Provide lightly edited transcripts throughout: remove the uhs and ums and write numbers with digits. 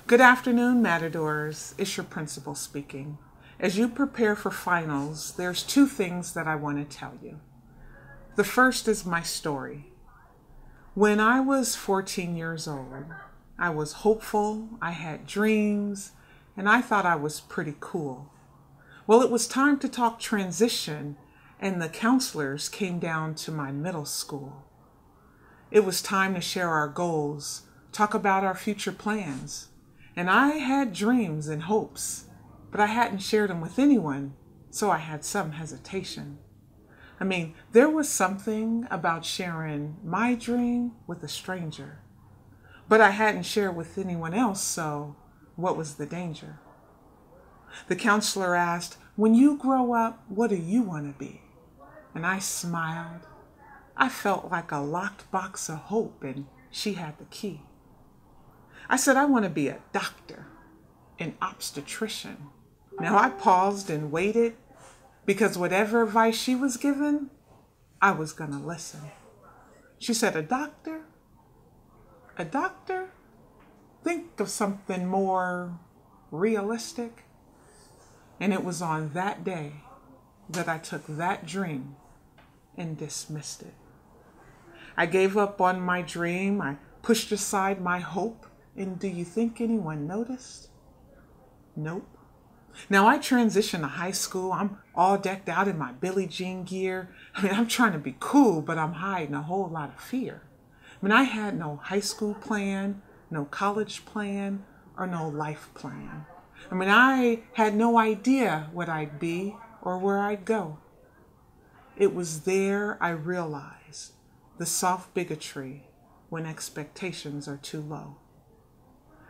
Good afternoon, Matadors. It's your principal speaking. As you prepare for finals, there's two things that I want to tell you. The first is my story. When I was 14 years old, I was hopeful, I had dreams, and I thought I was pretty cool. Well, it was time to talk transition, and the counselors came down to my middle school. It was time to share our goals, talk about our future plans. And I had dreams and hopes, but I hadn't shared them with anyone, so I had some hesitation. There was something about sharing my dream with a stranger, but I hadn't shared with anyone else, so what was the danger? The counselor asked, "When you grow up, what do you want to be?" And I smiled. I felt like a locked box of hope, and she had the key. I said, "I want to be a doctor, an obstetrician." Now I paused and waited, because whatever advice she was given, I was going to listen. She said, "A doctor? A doctor? Think of something more realistic." And it was on that day that I took that dream and dismissed it. I gave up on my dream. I pushed aside my hope. And do you think anyone noticed? Nope. Now I transitioned to high school. I'm all decked out in my Billie Jean gear. I'm trying to be cool, but I'm hiding a whole lot of fear. I had no high school plan, no college plan, or no life plan. I had no idea what I'd be or where I'd go. It was there I realized the soft bigotry when expectations are too low.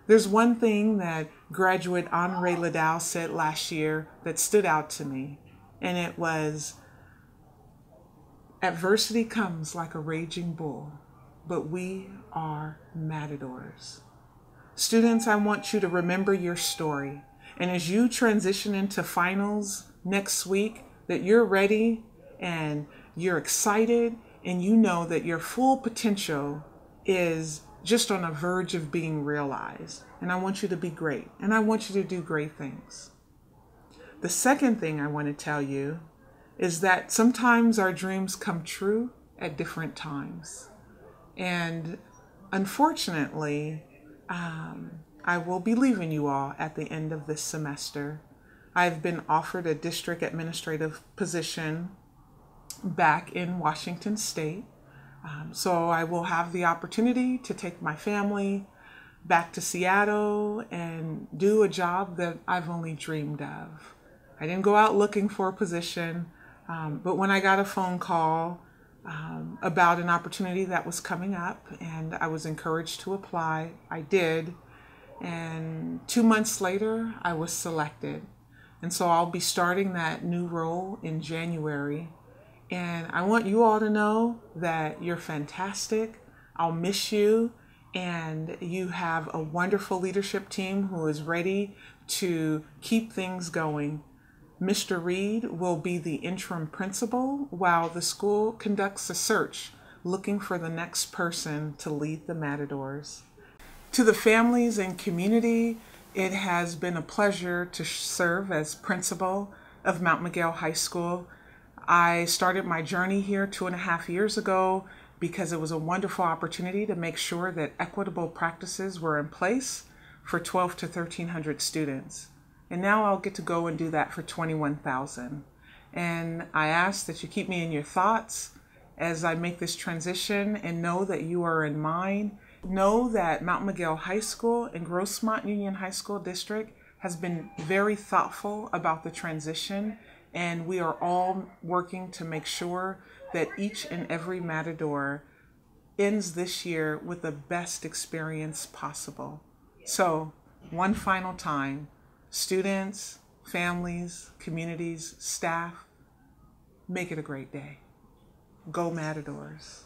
There's one thing that graduate Henri Liddell said last year that stood out to me, and it was, "Adversity comes like a raging bull, but we are matadors." Students, I want you to remember your story, and as you transition into finals next week, that you're ready and you're excited, and you know that your full potential is just on the verge of being realized. And I want you to be great. And I want you to do great things. The second thing I want to tell you is that sometimes our dreams come true at different times. And unfortunately, I will be leaving you all at the end of this semester. I've been offered a district administrative position back in Washington State. So I will have the opportunity to take my family back to Seattle and do a job that I've only dreamed of. I didn't go out looking for a position, but when I got a phone call about an opportunity that was coming up and I was encouraged to apply, I did. And 2 months later, I was selected. And so I'll be starting that new role in January. And I want you all to know that you're fantastic. I'll miss you. And you have a wonderful leadership team who is ready to keep things going. Mr. Reed will be the interim principal while the school conducts a search looking for the next person to lead the Matadors. To the families and community, it has been a pleasure to serve as principal of Mount Miguel High School. I started my journey here 2.5 years ago because it was a wonderful opportunity to make sure that equitable practices were in place for 1,200 to 1,300 students. And now I'll get to go and do that for 21,000. And I ask that you keep me in your thoughts as I make this transition, and know that you are in mine. Know that Mount Miguel High School and Grossmont Union High School District has been very thoughtful about the transition, and we are all working to make sure that each and every Matador ends this year with the best experience possible. So, one final time, students, families, communities, staff, make it a great day. Go Matadors.